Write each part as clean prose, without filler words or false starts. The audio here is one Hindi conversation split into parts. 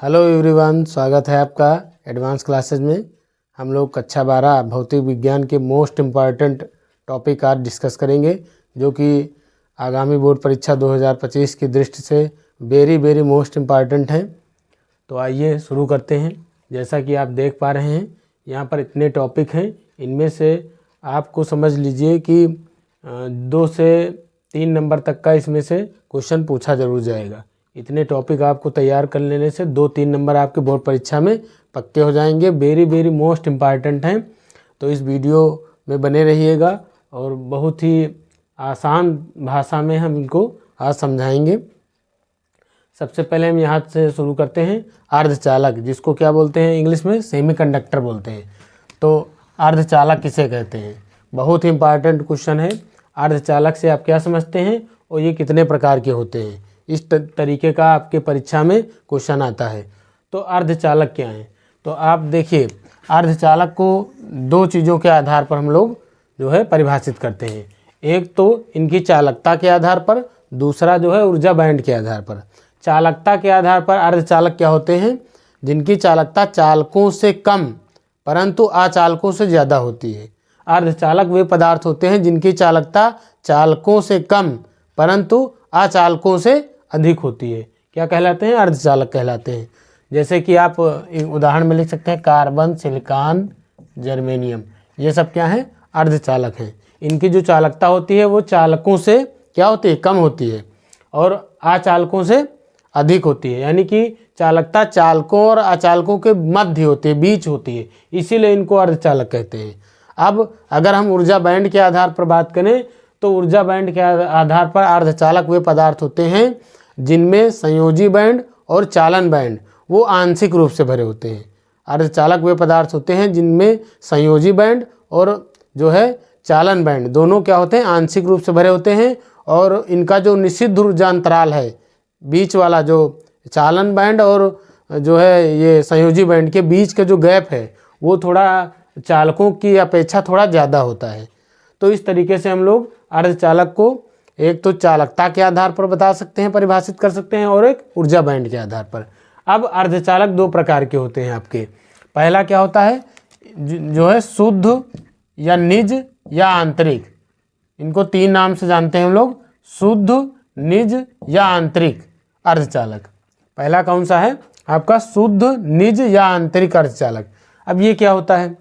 हेलो एवरीवन, स्वागत है आपका एडवांस क्लासेस में। हम लोग कक्षा 12 भौतिक विज्ञान के मोस्ट इम्पॉर्टेंट टॉपिक आज डिस्कस करेंगे, जो कि आगामी बोर्ड परीक्षा 2025 की दृष्टि से वेरी मोस्ट इम्पॉर्टेंट है। तो आइए शुरू करते हैं। जैसा कि आप देख पा रहे हैं, यहाँ पर इतने टॉपिक हैं। इनमें से आपको समझ लीजिए कि 2 से 3 नंबर तक का इसमें से क्वेश्चन पूछा जरूर जाएगा। इतने टॉपिक आपको तैयार कर लेने से 2-3 नंबर आपके बोर्ड परीक्षा में पक्के हो जाएंगे। वेरी मोस्ट इम्पॉर्टेंट हैं। तो इस वीडियो में बने रहिएगा और बहुत ही आसान भाषा में हम इनको आज समझाएंगे। सबसे पहले हम यहाँ से शुरू करते हैं। अर्धचालक, जिसको क्या बोलते हैं इंग्लिश में, सेमीकंडक्टर बोलते हैं। तो अर्धचालक किसे कहते हैं? बहुत ही इम्पॉर्टेंट क्वेश्चन है। अर्धचालक से आप क्या समझते हैं और ये कितने प्रकार के होते हैं, इस तरीके का आपके परीक्षा में क्वेश्चन आता है। तो अर्धचालक क्या है? तो आप देखिए, अर्धचालक को 2 चीज़ों के आधार पर हम लोग जो है परिभाषित करते हैं। एक तो इनकी चालकता के आधार पर, दूसरा जो है ऊर्जा बैंड के आधार पर। चालकता के आधार पर अर्धचालक क्या होते हैं? जिनकी चालकता चालकों से कम परंतु अचालकों से ज़्यादा होती है। अर्धचालक वे पदार्थ होते हैं जिनकी चालकता चालकों से कम परंतु अचालकों से अधिक होती है। क्या कहलाते हैं? अर्धचालक कहलाते हैं। जैसे कि आप उदाहरण में लिख सकते हैं, कार्बन, सिलिकॉन, जर्मेनियम, ये सब क्या है? अर्धचालक हैं। इनकी जो चालकता होती है वो चालकों से क्या होती है? कम होती है और अचालकों से अधिक होती है। यानी कि चालकता चालकों और अचालकों के मध्य होती है, बीच होती है, इसीलिए इनको अर्धचालक कहते हैं। अब अगर हम ऊर्जा बैंड के आधार पर बात करें तो ऊर्जा बैंड के आधार पर अर्धचालक वे पदार्थ होते हैं जिनमें संयोजी बैंड और चालन बैंड वो आंशिक रूप से भरे होते हैं। अर्धचालक वे पदार्थ होते हैं जिनमें संयोजी बैंड और जो है चालन बैंड दोनों क्या होते हैं? आंशिक रूप से भरे होते हैं। और इनका जो निषिद्ध ऊर्जा अंतराल है, बीच वाला जो चालन बैंड और जो है ये संयोजी बैंड के बीच का जो गैप है वो थोड़ा चालकों की अपेक्षा थोड़ा ज़्यादा होता है। तो इस तरीके से हम लोग अर्धचालक को एक तो चालकता के आधार पर बता सकते हैं, परिभाषित कर सकते हैं, और एक ऊर्जा बैंड के आधार पर। अब अर्धचालक 2 प्रकार के होते हैं आपके। पहला क्या होता है? जो है शुद्ध या निज या आंतरिक। इनको 3 नाम से जानते हैं हम लोग, शुद्ध, निज या आंतरिक अर्धचालक। पहला कौन सा है आपका? शुद्ध, निज या आंतरिक अर्धचालक। अब ये क्या होता है?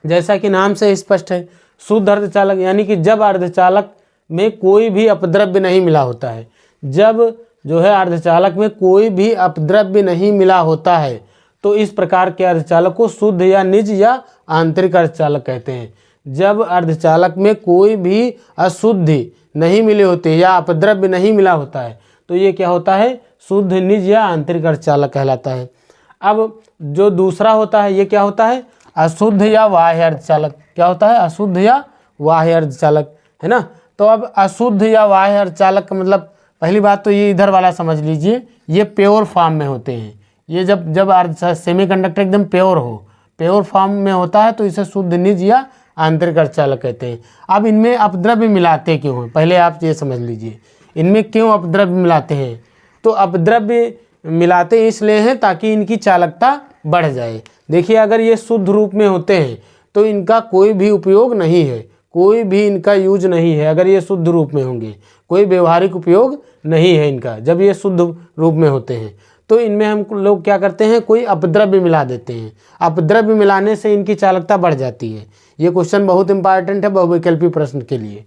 जैसा कि नाम से स्पष्ट है, शुद्ध अर्धचालक यानी कि जब अर्धचालक में कोई भी अपद्रव्य नहीं मिला होता है। जब जो है अर्धचालक में कोई भी अपद्रव्य नहीं मिला होता है तो इस प्रकार के अर्धचालक को शुद्ध या निज या आंतरिक अर्धचालक कहते हैं। जब अर्धचालक में कोई भी अशुद्धि नहीं मिली होती या अपद्रव्य नहीं मिला होता है तो ये क्या होता है? शुद्ध, निज या आंतरिक अर्धचालक कहलाता है। अब जो दूसरा होता है ये क्या होता है? अशुद्ध या बाह्य अर्धचालक। क्या होता है? अशुद्ध या बाह्य अर्धचालक, है ना। तो अब अशुद्ध या बाह्य अर्धचालक का मतलब, पहली बात तो ये इधर वाला समझ लीजिए, ये प्योर फॉर्म में होते हैं। ये जब सेमीकंडक्टर एकदम प्योर फॉर्म में होता है तो इसे शुद्ध, निज या आंतरिक अर्धचालक कहते हैं। अब इनमें अपद्रव्य मिलाते क्यों हैं? पहले आप ये समझ लीजिए, इनमें क्यों अपद्रव्य मिलाते हैं? तो अपद्रव्य मिलाते इसलिए हैं ताकि इनकी चालकता बढ़ जाए। देखिए, अगर ये शुद्ध रूप में होते हैं तो इनका कोई भी उपयोग नहीं है, कोई भी इनका यूज नहीं है। अगर ये शुद्ध रूप में होंगे, कोई व्यवहारिक उपयोग नहीं है इनका। जब ये शुद्ध रूप में होते हैं तो इनमें हम लोग क्या करते हैं? कोई अपद्रव्य मिला देते हैं। अपद्रव्य मिलाने से इनकी चालकता बढ़ जाती है। ये क्वेश्चन बहुत इंपॉर्टेंट है बहुविकल्पी प्रश्न के लिए,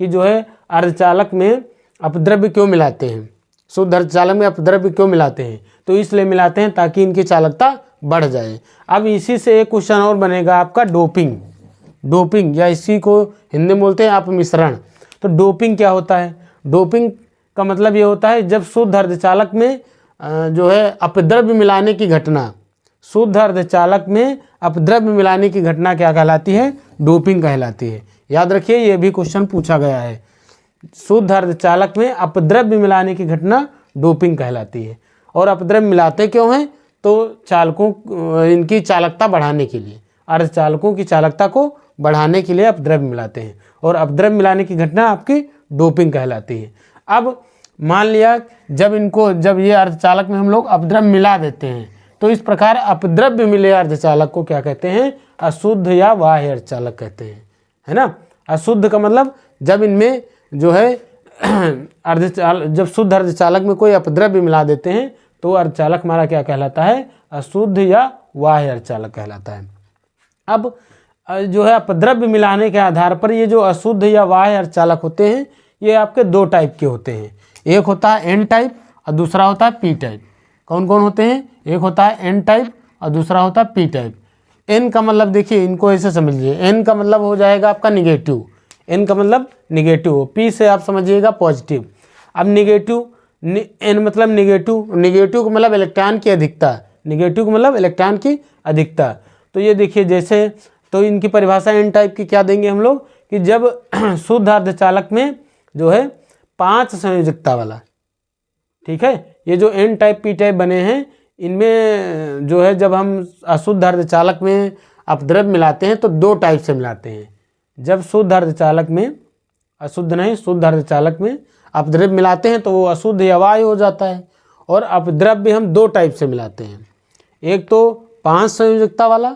कि जो है अर्धचालक में अपद्रव्य क्यों मिलाते हैं, शुद्ध अर्धचालक में अपद्रव्य क्यों मिलाते हैं? तो इसलिए मिलाते हैं ताकि इनकी चालकता बढ़ जाए। अब इसी से एक क्वेश्चन और बनेगा आपका, डोपिंग या इसी को हिंदी में बोलते हैं आप मिश्रण। तो डोपिंग क्या होता है? डोपिंग का मतलब ये होता है जब शुद्ध अर्धचालक में जो है अपद्रव्य मिलाने की घटना, शुद्ध अर्धचालक में अपद्रव्य मिलाने की घटना क्या कहलाती है? डोपिंग कहलाती है। याद रखिए, ये भी क्वेश्चन पूछा गया है। शुद्ध अर्धचालक में अपद्रव्य मिलाने की घटना डोपिंग कहलाती है। और अपद्रव्य मिलाते क्यों हैं? तो चालकों इनकी चालकता बढ़ाने के लिए, अर्धचालकों की चालकता को बढ़ाने के लिए अपद्रव्य मिलाते हैं, और अपद्रव्य मिलाने की घटना आपकी डोपिंग कहलाती है। अब मान लिया जब ये अर्धचालक में हम लोग अपद्रव्य मिला देते हैं, तो इस प्रकार अपद्रव्य मिले अर्धचालक को क्या कहते हैं? अशुद्ध या बाह्य अर्धचालक कहते हैं, है ना। अशुद्ध का मतलब जब इनमें जो है जब शुद्ध अर्धचालक में कोई अपद्रव्य मिला देते हैं तो अर्धचालक हमारा क्या कहलाता है? अशुद्ध या बाह्य अर्धचालक कहलाता है। अब जो है अपद्रव्य मिलाने के आधार पर ये जो अशुद्ध या बाह्य अर्धचालक होते हैं ये आपके दो टाइप के होते हैं। एक होता है एन टाइप और दूसरा होता है पी टाइप। कौन कौन होते हैं? एक होता है एन टाइप और दूसरा होता है पी टाइप। एन का मतलब देखिए, इनको ऐसे समझिए, एन का मतलब हो जाएगा आपका निगेटिव, एन का मतलब निगेटिव, पी से आप समझिएगा पॉजिटिव। अब निगेटिव एन मतलब निगेटिव का मतलब इलेक्ट्रॉन की अधिकता, निगेटिव का मतलब इलेक्ट्रॉन की अधिकता। तो ये देखिए जैसे, तो इनकी परिभाषा एन टाइप की क्या देंगे हम लोग कि जब शुद्ध अर्धचालक में जो है 5 संयोजकता वाला, ठीक है, ये जो एन टाइप पी टाइप बने हैं इनमें जो है जब हम अशुद्ध अर्धचालक में अपद्रव्य मिलाते हैं तो दो टाइप से मिलाते हैं। जब शुद्ध अर्धचालक में, अशुद्ध नहीं, शुद्ध अर्धचालक में अपद्रव्य मिलाते हैं तो वो अशुद्ध या वायु हो जाता है। और अपद्रव्य हम दो टाइप से मिलाते हैं, एक तो 5 संयोजकता वाला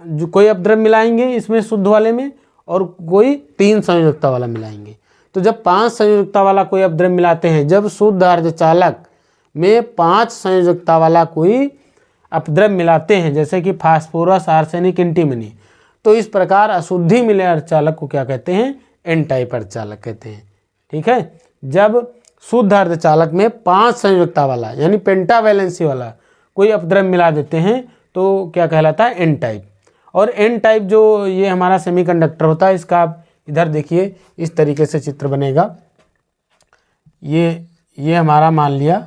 जो कोई अपद्रव्य मिलाएंगे इसमें शुद्ध वाले में, और कोई 3 संयोजकता वाला मिलाएंगे। तो जब 5 संयोजकता वाला कोई अपद्रव्य मिलाते हैं, जब शुद्ध अर्धचालक में 5 संयोजकता वाला कोई अपद्रव्य मिलाते हैं जैसे कि फास्फोरस, आर्सेनिक, एंटीमनी, तो इस प्रकार अशुद्धि मिले अर्धचालक को क्या कहते हैं? एन टाइप अर्धचालक कहते हैं, ठीक है। जब शुद्ध अर्धचालक में 5 संयोजकता वाला यानी पेंटावैलेंसी वाला कोई अपद्रव्य मिला देते हैं तो क्या कहलाता है? N type. और एन टाइप जो ये हमारा सेमीकंडक्टर होता है, इसका आप इधर देखिए इस तरीके से चित्र बनेगा। ये हमारा मान लिया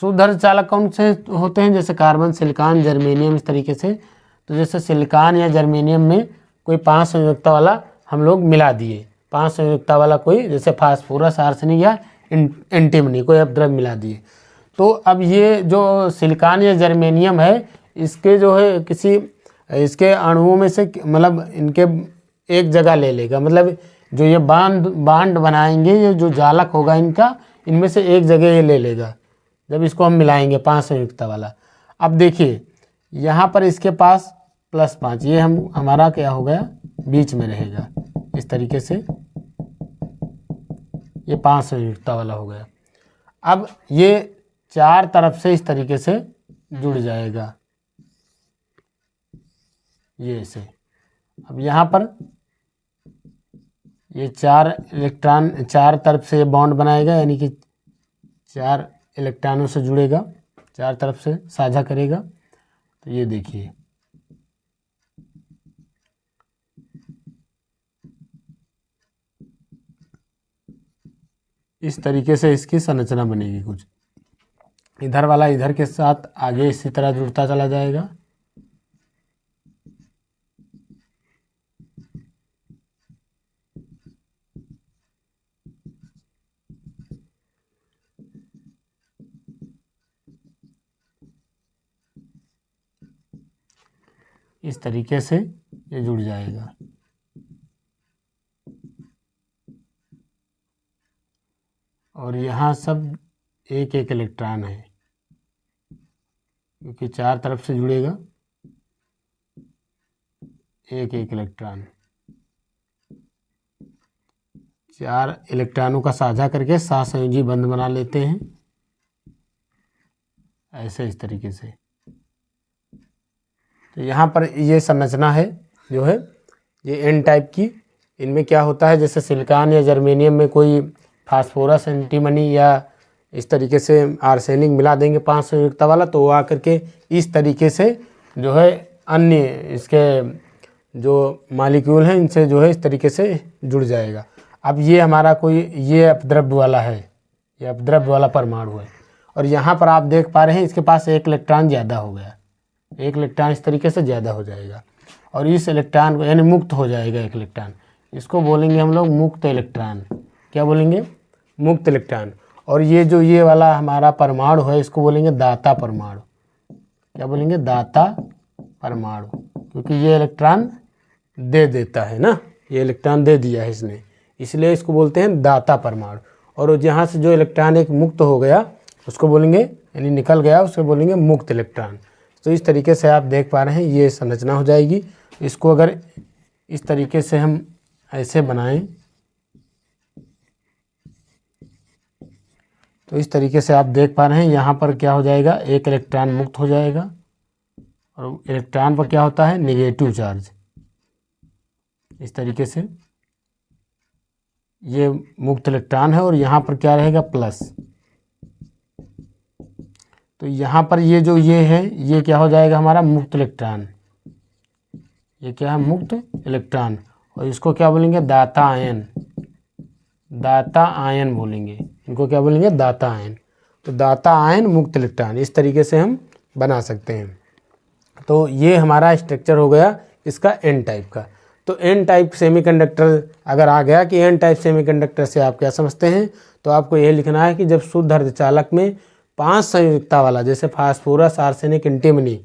शुद्ध अर्धचालक कौन से होते हैं? जैसे कार्बन, सिलिकॉन, जर्मेनियम, इस तरीके से। तो जैसे सिलिकॉन या जर्मेनियम में कोई 5 संयोजकता वाला हम लोग मिला दिए, 5 संयोजकता वाला कोई जैसे फास्फोरस, आर्सेनिक या एंटीमनी कोई अपद्रव्य मिला दिए। तो अब ये जो सिलिकॉन या जर्मेनियम है इसके जो है किसी इसके अणुओं में से मतलब इनके एक जगह ले लेगा, मतलब जो ये बांड बनाएंगे, ये जो जालक होगा इनका, इनमें से एक जगह ये ले लेगा जब इसको हम मिलाएंगे 5 संयुक्ता वाला। अब देखिए यहाँ पर इसके पास +5, ये हमारा क्या हो गया? बीच में रहेगा इस तरीके से, ये 5 संयुक्ता वाला हो गया। अब ये 4 तरफ से इस तरीके से जुड़ जाएगा, ये ऐसे। अब यहाँ पर ये 4 इलेक्ट्रॉन 4 तरफ से बॉन्ड बनाएगा, यानी कि 4 इलेक्ट्रॉनों से जुड़ेगा, 4 तरफ से साझा करेगा। तो ये देखिए इस तरीके से इसकी संरचना बनेगी कुछ। इधर वाला इधर के साथ आगे इसी तरह जुड़ता चला जाएगा। इस तरीके से ये जुड़ जाएगा। और यहाँ सब एक एक इलेक्ट्रॉन है, क्योंकि 4 तरफ से जुड़ेगा, एक एक इलेक्ट्रॉन, 4 इलेक्ट्रॉनों का साझा करके सहसंयोजी बंध बना लेते हैं ऐसे, इस तरीके से। तो यहाँ पर ये संरचना है जो है ये एन टाइप की। इनमें क्या होता है, जैसे सिलिकॉन या जर्मेनियम में कोई फास्फोरस, एंटीमनी या इस तरीके से आर्सेनिक मिला देंगे 5 संयुक्ता वाला, तो वो आकर के इस तरीके से जो है अन्य इसके जो मॉलिक्यूल हैं इनसे जो है इस तरीके से जुड़ जाएगा। अब ये हमारा कोई ये अपद्रव्य वाला है, ये अपद्रव्य वाला परमाणु है, और यहाँ पर आप देख पा रहे हैं इसके पास एक इलेक्ट्रॉन ज़्यादा हो गया, एक इलेक्ट्रॉन इस तरीके से ज़्यादा हो जाएगा, और इस इलेक्ट्रॉन को यानी मुक्त हो जाएगा एक इलेक्ट्रॉन, इसको बोलेंगे हम लोग मुक्त इलेक्ट्रॉन। क्या बोलेंगे? मुक्त इलेक्ट्रॉन। और ये जो ये वाला हमारा परमाणु है इसको बोलेंगे दाता परमाणु। क्या बोलेंगे? दाता परमाणु, क्योंकि ये इलेक्ट्रॉन दे देता है ना, ये इलेक्ट्रॉन दे दिया है इसने, इसलिए इसको बोलते हैं दाता परमाणु। और जहाँ से जो इलेक्ट्रॉन एक मुक्त हो गया उसको बोलेंगे, यानी निकल गया, उसको बोलेंगे मुक्त इलेक्ट्रॉन। तो इस तरीके से आप देख पा रहे हैं ये संरचना हो जाएगी। इसको अगर इस तरीके से हम ऐसे बनाएं तो इस तरीके से आप देख पा रहे हैं यहाँ पर क्या हो जाएगा, एक इलेक्ट्रॉन मुक्त हो जाएगा और इलेक्ट्रॉन पर क्या होता है, नेगेटिव चार्ज। इस तरीके से ये मुक्त इलेक्ट्रॉन है और यहाँ पर क्या रहेगा, प्लस। तो यहाँ पर ये जो ये है ये क्या हो जाएगा हमारा मुक्त इलेक्ट्रॉन। ये क्या है, मुक्त इलेक्ट्रॉन। और इसको क्या बोलेंगे, दाता आयन। दाता आयन बोलेंगे, इनको क्या बोलेंगे, दाता आयन। तो दाता आयन मुक्त इलेक्ट्रॉन, इस तरीके से हम बना सकते हैं। तो ये हमारा स्ट्रक्चर हो गया इसका एन टाइप का। तो एन टाइप सेमीकंडक्टर अगर आ गया कि एन टाइप सेमीकंडक्टर से आप क्या समझते हैं, तो आपको यह लिखना है कि जब शुद्ध अर्धचालक में 5 संयुक्ता वाला, जैसे फास्फोरस, आर्सेनिक, एंटीमनी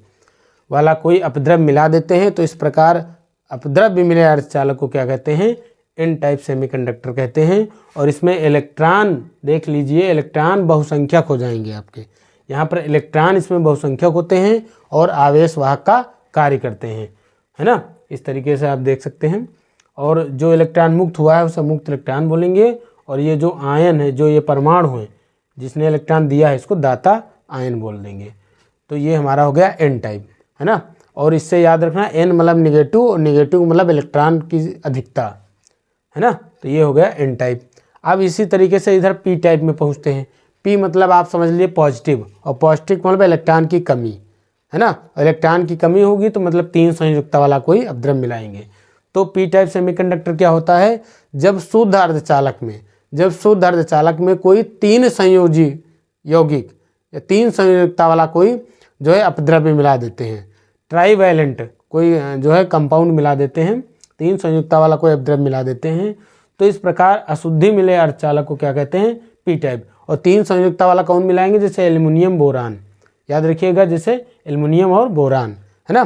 वाला कोई अपद्रव्य मिला देते हैं, तो इस प्रकार अपद्रव्य मिले अर्धचालक को क्या कहते हैं, एन टाइप सेमीकंडक्टर कहते हैं। और इसमें इलेक्ट्रॉन देख लीजिए, इलेक्ट्रॉन बहुसंख्यक हो जाएंगे आपके। यहाँ पर इलेक्ट्रॉन इसमें बहुसंख्यक होते हैं और आवेश वाहक का कार्य करते हैं, है ना। इस तरीके से आप देख सकते हैं। और जो इलेक्ट्रॉन मुक्त हुआ है उसे मुक्त इलेक्ट्रॉन बोलेंगे। और ये जो आयन है, जो ये परमाणु है जिसने इलेक्ट्रॉन दिया है, इसको दाता आयन बोल देंगे। तो ये हमारा हो गया एन टाइप, है ना। और इससे याद रखना, एन मतलब निगेटिव और निगेटिव मतलब इलेक्ट्रॉन की अधिकता, है ना। तो ये हो गया एन टाइप। अब इसी तरीके से इधर पी टाइप में पहुंचते हैं। पी मतलब आप समझ लीजिए पॉजिटिव, और पॉजिटिव मतलब इलेक्ट्रॉन की कमी, है ना। इलेक्ट्रॉन की कमी होगी तो मतलब 3 संयुक्ता वाला कोई अपद्रव्य मिलाएंगे। तो पी टाइप सेमीकंडक्टर क्या होता है, जब शुद्ध अर्धचालक में कोई 3 संयोजी यौगिक या 3 संयुक्ता वाला कोई जो है अपद्रव्य मिला देते हैं। ट्राईवैलेंट कोई जो है कंपाउंड मिला देते हैं, 3 संयुक्ता वाला कोई अपद्रव्य मिला देते हैं। तो इस प्रकार अशुद्धि मिले अर्धचालक को क्या कहते हैं, पी टाइप। और 3 संयुक्ता वाला कौन मिलाएंगे, जैसे एल्युमिनियम बोरान, याद रखिएगा, जैसे एल्युमिनियम और बोरान, है ना।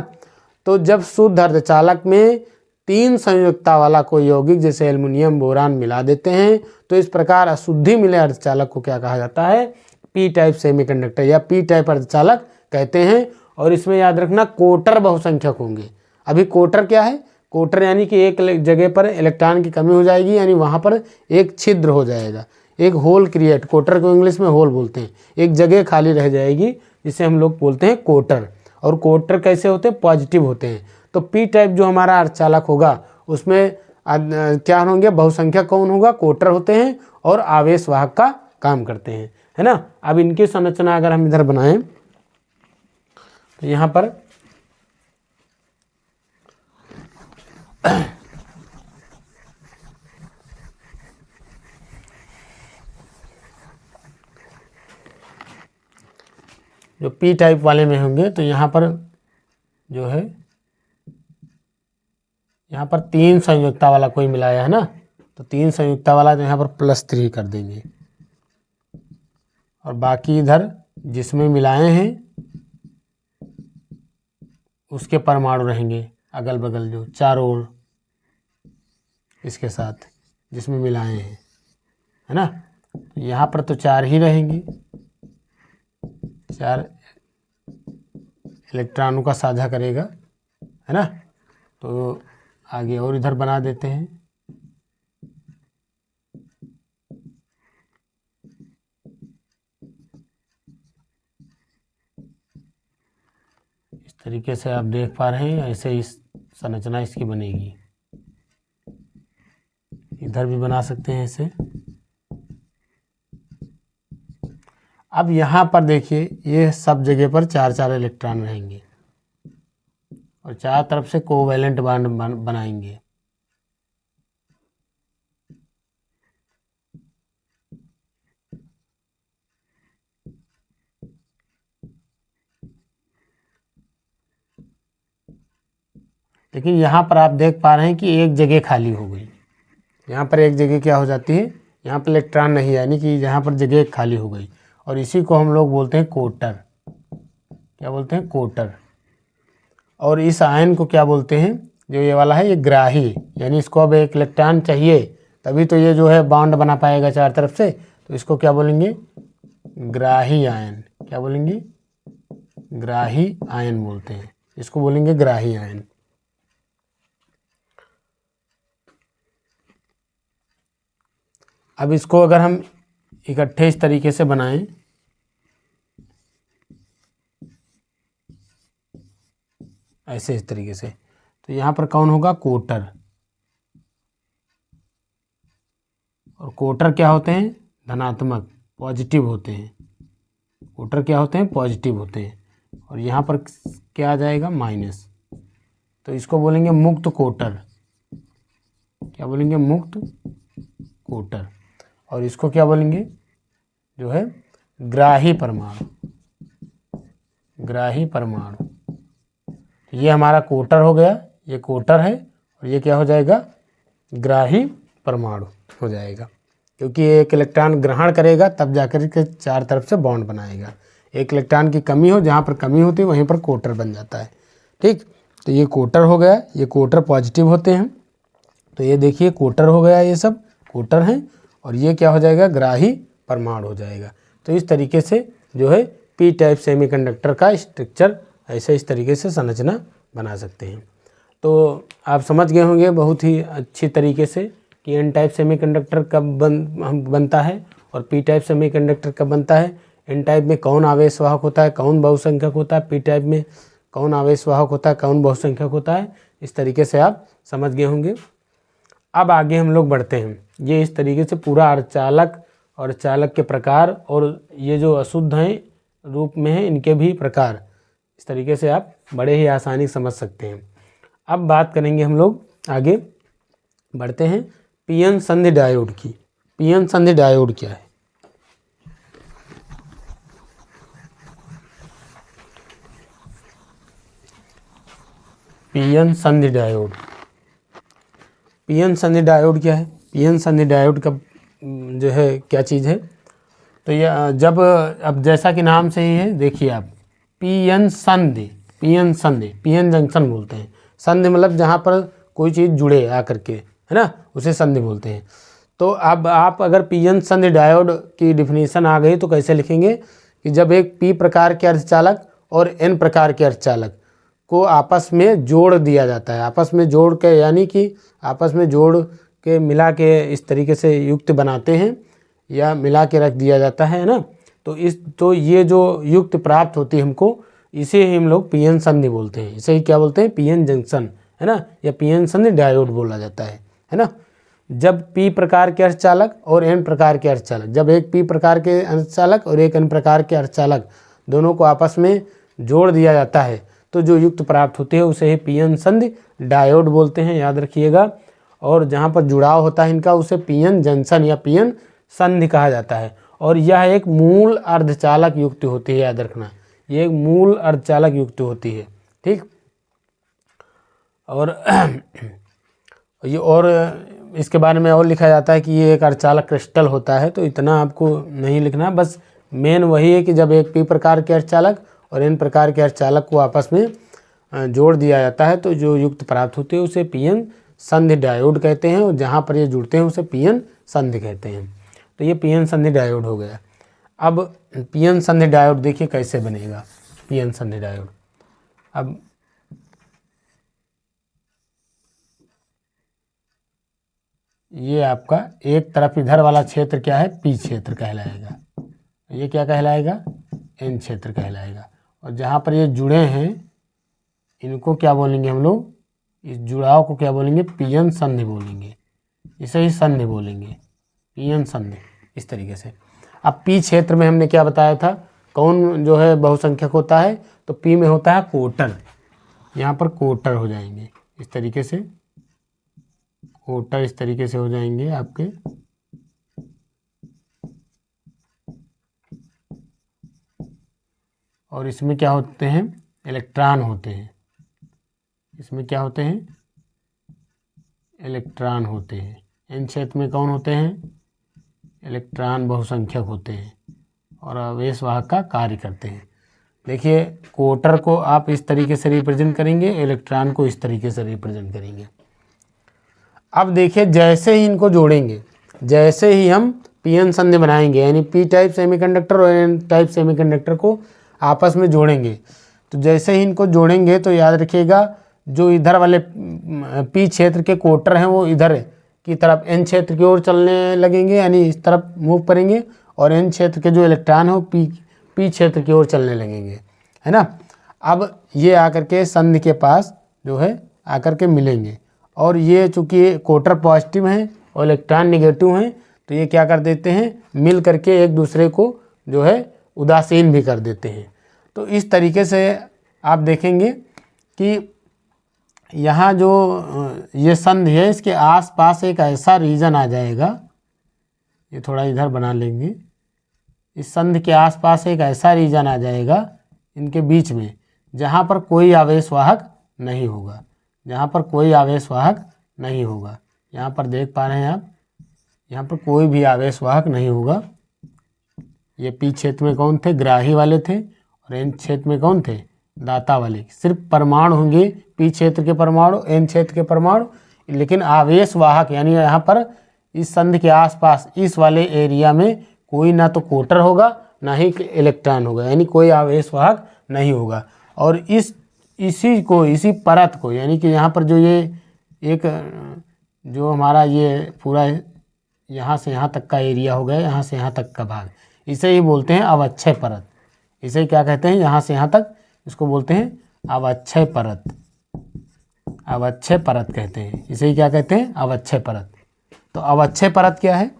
तो जब शुद्ध अर्धचालक में 3 संयुक्ता वाला कोई यौगिक जैसे एल्युमिनियम बोरान मिला देते हैं, तो इस प्रकार अशुद्धि मिले अर्धचालक को क्या कहा जाता है, पी टाइप सेमीकंडक्टर या पी टाइप अर्धचालक कहते हैं। और इसमें याद रखना कोटर बहुसंख्यक होंगे। अभी कोटर क्या है, कोटर यानी कि एक जगह पर इलेक्ट्रॉन की कमी हो जाएगी, यानी वहाँ पर एक छिद्र हो जाएगा, एक होल क्रिएट, कोटर को इंग्लिश में होल बोलते हैं, एक जगह खाली रह जाएगी जिसे हम लोग बोलते हैं कोटर। और कोटर कैसे होते हैं, पॉजिटिव होते हैं। तो पी टाइप जो हमारा अर्धचालक होगा उसमें क्या होंगे, बहुसंख्यक कौन होगा, कोटर होते हैं और आवेश वाहक का काम करते हैं, है ना। अब इनकी संरचना अगर हम इधर बनाएं तो यहाँ पर जो पी टाइप वाले में होंगे, तो यहाँ पर जो है, यहाँ पर 3 संयुक्ता वाला कोई मिलाया है ना, तो 3 संयुक्ता वाला तो यहाँ पर +3 कर देंगे। और बाकी इधर जिसमें मिलाए हैं उसके परमाणु रहेंगे अगल बगल, जो चारों ओर इसके साथ जिसमें मिलाए हैं, है ना। तो यहाँ पर तो 4 ही रहेंगे, 4 इलेक्ट्रॉनों का साझा करेगा, है ना। तो आगे और इधर बना देते हैं। इस तरीके से आप देख पा रहे हैं, ऐसे इस संरचना इसकी बनेगी। इधर भी बना सकते हैं ऐसे। अब यहाँ पर देखिए, ये सब जगह पर 4-4 इलेक्ट्रॉन रहेंगे और चारों तरफ से कोवैलेंट बॉन्ड बनाएंगे। लेकिन यहाँ पर आप देख पा रहे हैं कि एक जगह खाली हो गई। यहाँ पर एक जगह क्या हो जाती है, यहाँ पर इलेक्ट्रॉन नहीं है, यानी कि यहाँ पर जगह खाली हो गई। और इसी को हम लोग बोलते हैं कोटर। क्या बोलते हैं, कोटर। और इस आयन को क्या बोलते हैं, जो ये वाला है, ये ग्राही, यानी इसको अब एक इलेक्ट्रॉन चाहिए तभी तो ये जो है बॉन्ड बना पाएगा चार तरफ से। तो इसको क्या बोलेंगे, ग्राही आयन। क्या बोलेंगे, ग्राही आयन बोलते हैं, इसको बोलेंगे ग्राही आयन। अब इसको अगर हम इकट्ठे इस तरीके से बनाएं, ऐसे इस तरीके से, तो यहाँ पर कौन होगा, कोटर। और कोटर क्या होते हैं, धनात्मक, पॉजिटिव होते हैं। कोटर क्या होते हैं, पॉजिटिव होते हैं। और यहाँ पर क्या आ जाएगा, माइनस। तो इसको बोलेंगे मुक्त कोटर। क्या बोलेंगे, मुक्त कोटर। और इसको क्या बोलेंगे, जो है ग्राही परमाणु। ग्राही परमाणु। ये हमारा कोटर हो गया, ये कोटर है, और ये क्या हो जाएगा, ग्राही परमाणु हो जाएगा, क्योंकि एक इलेक्ट्रॉन ग्रहण करेगा तब जाकर के चार तरफ से बॉन्ड बनाएगा। एक इलेक्ट्रॉन की कमी हो, जहाँ पर कमी होती है वहीं पर कोटर बन जाता है। ठीक, तो ये कोटर हो गया, ये कोटर पॉजिटिव होते हैं। तो ये देखिए कोटर हो गया, ये सब कोटर हैं, और ये क्या हो जाएगा, ग्राही परमाणु हो जाएगा। तो इस तरीके से जो है पी टाइप सेमीकंडक्टर का स्ट्रक्चर ऐसे इस तरीके से संरचना बना सकते हैं। तो आप समझ गए होंगे बहुत ही अच्छी तरीके से कि एन टाइप सेमीकंडक्टर कब बनता है और पी टाइप सेमीकंडक्टर कब बनता है। एन टाइप में कौन आवेश वाहक होता है, कौन बहुसंख्यक होता है, पी टाइप में कौन आवेश वाहक होता है, कौन बहुसंख्यक होता है। इस तरीके से आप समझ गए होंगे। अब आगे हम लोग बढ़ते हैं। ये इस तरीके से पूरा अर्धचालक और चालक के प्रकार, और ये जो अशुद्ध हैं रूप में है, इनके भी प्रकार, इस तरीके से आप बड़े ही आसानी समझ सकते हैं। अब बात करेंगे हम लोग, आगे बढ़ते हैं पीएन संधि डायोड की। पीएन संधि डायोड क्या है? पीएन संधि डायोड। पीएन संधि डायोड क्या है? पीएन संधि डायोड का जो है क्या चीज़ है? तो ये जब, अब जैसा कि नाम से ही है, देखिए आप, पीएन संधि, पीएन संधि, पीएन जंक्शन बोलते हैं। संधि मतलब जहाँ पर कोई चीज़ जुड़े आकर के, है ना, उसे संधि बोलते हैं। तो अब आप अगर पीएन संधि डायोड की डिफिनीशन आ गई तो कैसे लिखेंगे कि जब एक पी प्रकार के अर्धचालक और एन प्रकार के अर्धचालक को आपस में जोड़ दिया जाता है, आपस में जोड़ के, यानी कि आपस में जोड़ के मिला के इस तरीके से युक्त बनाते हैं या मिला के रख दिया जाता है ना। तो ये जो युक्त प्राप्त होती है हमको, इसे ही हम लोग पीएन संधि बोलते हैं। इसे ही क्या बोलते हैं? पीएन जंक्शन, है ना, या पीएन संधि डायोड बोला जाता है ना। जब पी प्रकार के अर्धचालक और एन प्रकार के अर्धचालक, जब एक पी प्रकार के अर्धचालक और एक एन प्रकार के अर्धचालक दोनों को आपस में जोड़ दिया जाता है, तो जो युक्त प्राप्त होती है उसे ही पीएन संधि डायोड बोलते हैं, याद रखिएगा। और जहाँ पर जुड़ाव होता है इनका, उसे पीएन जंक्शन या पीएन संधि कहा जाता है। और यह एक मूल अर्धचालक युक्ति होती है, याद रखना, ये एक मूल अर्धचालक युक्ति होती है। ठीक, और ये, और इसके बारे में और लिखा जाता है कि ये एक अर्धचालक क्रिस्टल होता है। तो इतना आपको नहीं लिखना, बस मेन वही है कि जब एक पी प्रकार के अर्धचालक और एन प्रकार के अर्धचालक को आपस में जोड़ दिया जाता है तो जो युक्त प्राप्त होती है उसे पीएन संधि डायोड कहते हैं, और जहाँ पर ये जुड़ते हैं उसे पीएन संधि कहते हैं। तो ये पीएन संधि डायोड हो गया। अब पीएन संधि डायोड देखिए कैसे बनेगा। पीएन संधि डायोड, अब ये आपका एक तरफ इधर वाला क्षेत्र क्या है? पी क्षेत्र कहलाएगा। ये क्या कहलाएगा? एन क्षेत्र कहलाएगा। और जहाँ पर ये जुड़े हैं इनको क्या बोलेंगे हम लोग? इस जुड़ाव को क्या बोलेंगे? पीएन संधि बोलेंगे, इसे ही संधि बोलेंगे, पीएन संधि, इस तरीके से। अब पी क्षेत्र में हमने क्या बताया था, कौन जो है बहुसंख्यक होता है? तो पी में होता है कोटर, यहाँ पर कोटर हो जाएंगे इस तरीके से, कोटर इस तरीके से हो जाएंगे आपके। और इसमें क्या होते हैं? इलेक्ट्रॉन होते हैं। इसमें क्या होते हैं? इलेक्ट्रॉन होते हैं। एन क्षेत्र में कौन होते हैं? इलेक्ट्रॉन बहुसंख्यक होते हैं और आवेश वाहक का कार्य करते हैं। देखिए, कोटर को आप इस तरीके से रिप्रेजेंट करेंगे, इलेक्ट्रॉन को इस तरीके से रिप्रेजेंट करेंगे। अब देखिए जैसे ही इनको जोड़ेंगे, जैसे ही हम पीएन संधि बनाएंगे यानी पी टाइप सेमीकंडक्टर और एन टाइप सेमीकंडक्टर को आपस में जोड़ेंगे, तो जैसे ही इनको जोड़ेंगे तो याद रखिएगा जो इधर वाले पी क्षेत्र के क्वार्टर हैं वो इधर की तरफ एन क्षेत्र की ओर चलने लगेंगे यानी इस तरफ मूव करेंगे, और एन क्षेत्र के जो इलेक्ट्रॉन है वो पी क्षेत्र की ओर चलने लगेंगे, है ना। अब ये आकर के संधि के पास जो है आकर के मिलेंगे, और ये चूँकि क्वार्टर पॉजिटिव हैं और इलेक्ट्रॉन निगेटिव हैं तो ये क्या कर देते हैं, मिल करके एक दूसरे को जो है उदासीन भी कर देते हैं। तो इस तरीके से आप देखेंगे कि यहाँ जो ये संधि है इसके आसपास एक ऐसा रीजन आ जाएगा, ये थोड़ा इधर बना लेंगे, इस संधि के आसपास एक ऐसा रीजन आ जाएगा इनके बीच में जहाँ पर कोई आवेशवाहक नहीं होगा, जहाँ पर कोई आवेशवाहक नहीं होगा। यहाँ पर देख पा रहे हैं आप, यहाँ पर कोई भी आवेशवाहक नहीं होगा। ये पी क्षेत्र में कौन थे, ग्राही वाले थे, और एन क्षेत्र में कौन थे, दाता वाले। सिर्फ परमाणु होंगे, पी क्षेत्र के परमाणु, एन क्षेत्र के परमाणु, लेकिन आवेशवाहक यानी यहाँ पर इस संधि के आसपास इस वाले एरिया में कोई ना तो क्वार्टर होगा ना ही इलेक्ट्रॉन होगा, यानी कोई आवेशवाहक नहीं होगा। और इसी परत को यानी कि यहाँ पर जो ये एक जो हमारा ये पूरा यहाँ से यहाँ तक का एरिया हो गया, यहाँ से यहाँ तक का भाग, इसे ही बोलते हैं अवक्षय परत। इसे क्या कहते हैं, यहाँ से यहाँ तक इसको बोलते हैं अवक्षय परत, अवक्षय परत कहते हैं। इसे ही क्या कहते हैं, अवक्षय परत। तो अवक्षय परत क्या है,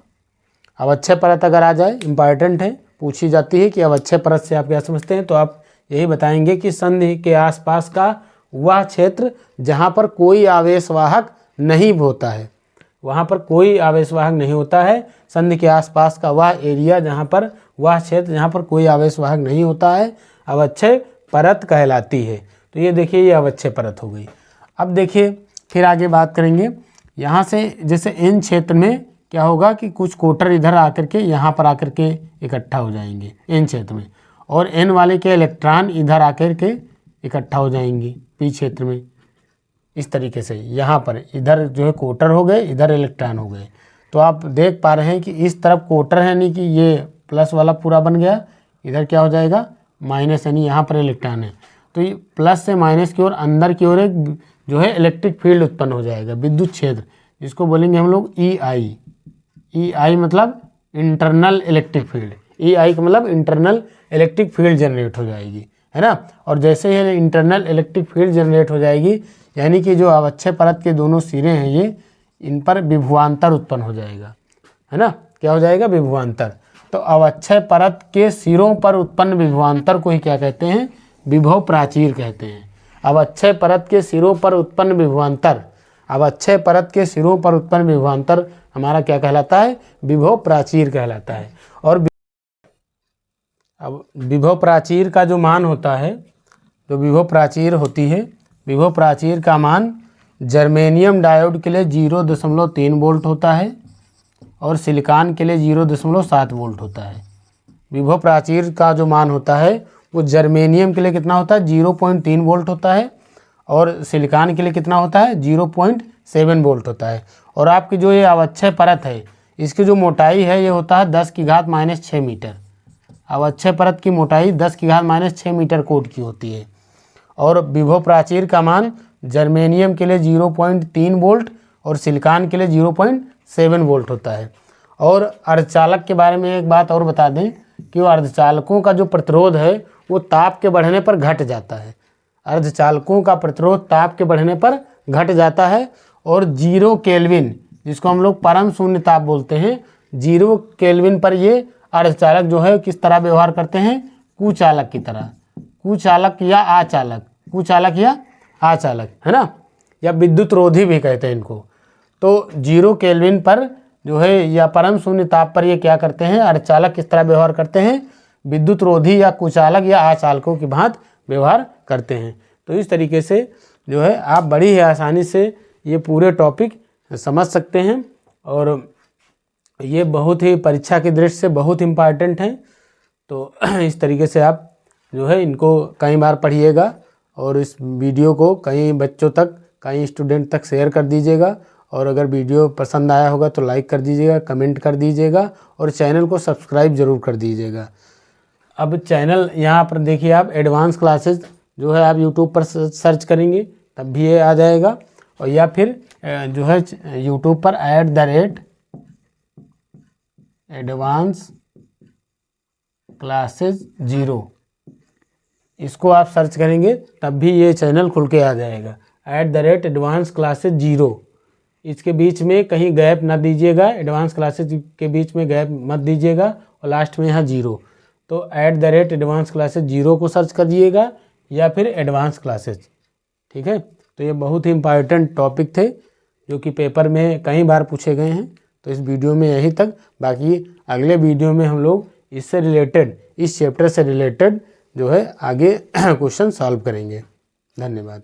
अवक्षय परत अगर आ जाए इम्पॉर्टेंट है, पूछी जाती है कि अवक्षय परत से आप क्या समझते हैं, तो आप यही बताएंगे कि संधि के आसपास का वह क्षेत्र जहाँ पर कोई आवेशवाहक नहीं होता है, वहाँ पर कोई आवेशवाहक नहीं होता है। संधि के आसपास का वह एरिया जहाँ पर, वह क्षेत्र जहाँ पर कोई आवेशवाहक नहीं होता है, अवक्षय परत कहलाती है। तो ये देखिए ये अवक्षय परत हो गई। अब देखिए फिर आगे बात करेंगे, यहाँ से जैसे एन क्षेत्र में क्या होगा कि कुछ क्वार्टर इधर आकर के यहाँ पर आकर के इकट्ठा हो जाएंगे एन क्षेत्र में, और एन वाले के इलेक्ट्रॉन इधर आकर के इकट्ठा हो जाएंगे पी क्षेत्र में। इस तरीके से यहाँ पर इधर जो है क्वार्टर हो गए, इधर इलेक्ट्रॉन हो गए। तो आप देख पा रहे हैं कि इस तरफ क्वार्टर है यानी कि ये प्लस वाला पूरा बन गया, इधर क्या हो जाएगा माइनस, यानी यहाँ पर इलेक्ट्रॉन है। तो ये प्लस से माइनस की ओर अंदर की ओर एक जो है इलेक्ट्रिक फील्ड उत्पन्न हो जाएगा, विद्युत क्षेत्र, जिसको बोलेंगे हम लोग ई आई। ई आई मतलब इंटरनल इलेक्ट्रिक फील्ड, ई आई का मतलब इंटरनल इलेक्ट्रिक फील्ड जनरेट हो जाएगी, है ना। और जैसे ही इंटरनल इलेक्ट्रिक फील्ड जनरेट हो जाएगी यानी कि जो अवक्षय परत के दोनों सिरे हैं ये, इन पर विभवांतर उत्पन्न हो जाएगा, है ना। क्या हो जाएगा, विभवांतर। तो अवक्षय परत के सिरों पर उत्पन्न विभवांतर को ही क्या कहते हैं, विभव प्राचीर कहते हैं। अवक्षय परत के सिरों पर उत्पन्न विभवांतर, अवक्षय परत के सिरों पर उत्पन्न विभवांतर हमारा क्या कहलाता है, विभव प्राचीर कहलाता है। और अब विभव प्राचीर का जो मान होता है, जो विभव प्राचीर होती है, विभव प्राचीर का मान जर्मेनियम डायोड के लिए 0.3 वोल्ट होता है और सिलिकॉन के लिए 0.7 वोल्ट होता है। विभव प्राचीर का जो मान होता है वो जर्मेनियम के लिए कितना होता है, 0.3 वोल्ट होता है, और सिलिकॉन के लिए कितना होता है, 0.7 वोल्ट होता है। और आपकी जो ये अवक्षय परत है इसकी जो मोटाई है ये होता है 10⁻⁻6 मीटर। अवक्षय परत की मोटाई 10⁻⁻6 मीटर कोट की होती है। और विभव प्राचीर का मान जर्मेनियम के लिए 0.3 वोल्ट और सिलिकॉन के लिए 0.7 वोल्ट होता है। और अर्धचालक के बारे में एक बात और बता दें कि वो अर्धचालकों का जो प्रतिरोध है वो ताप के बढ़ने पर घट जाता है। अर्धचालकों का प्रतिरोध ताप के बढ़ने पर घट जाता है, और 0 केल्विन, जिसको हम लोग परम शून्य ताप बोलते हैं, 0 केल्विन पर ये अर्धचालक जो है किस तरह व्यवहार करते हैं, कुचालक की तरह, कुचालक या आचालक, कुचालक या आचालक, है ना, या विद्युत रोधी भी कहते हैं इनको। तो 0 केल्विन पर जो है या परम शून्य ताप पर ये क्या करते हैं, अर्धचालक किस तरह व्यवहार करते हैं, विद्युत रोधी या कुचालक या आचालकों की भांति व्यवहार करते हैं। तो इस तरीके से जो है आप बड़ी ही आसानी से ये पूरे टॉपिक समझ सकते हैं, और ये बहुत ही परीक्षा की दृष्टि से बहुत इम्पॉर्टेंट हैं। तो इस तरीके से आप जो है इनको कई बार पढ़िएगा, और इस वीडियो को कई बच्चों तक, कई स्टूडेंट तक शेयर कर दीजिएगा, और अगर वीडियो पसंद आया होगा तो लाइक कर दीजिएगा, कमेंट कर दीजिएगा और चैनल को सब्सक्राइब ज़रूर कर दीजिएगा। अब चैनल यहाँ पर देखिए, आप एडवांस क्लासेस जो है आप यूट्यूब पर सर्च करेंगे तब भी ये आ जाएगा, और या फिर जो है यूट्यूब पर @एडवांस क्लासेस 0 इसको आप सर्च करेंगे तब भी ये चैनल खुल के आ जाएगा। @एडवांस क्लासेस 0, इसके बीच में कहीं गैप ना दीजिएगा, एडवांस क्लासेस के बीच में गैप मत दीजिएगा और लास्ट में यहाँ 0। तो @एडवांस क्लासेस 0 को सर्च करिएगा या फिर एडवांस क्लासेस। ठीक है, तो ये बहुत ही इम्पॉर्टेंट टॉपिक थे जो कि पेपर में कई बार पूछे गए हैं। तो इस वीडियो में यहीं तक, बाकी अगले वीडियो में हम लोग इससे रिलेटेड, इस चैप्टर से रिलेटेड जो है आगे क्वेश्चन सॉल्व करेंगे। धन्यवाद।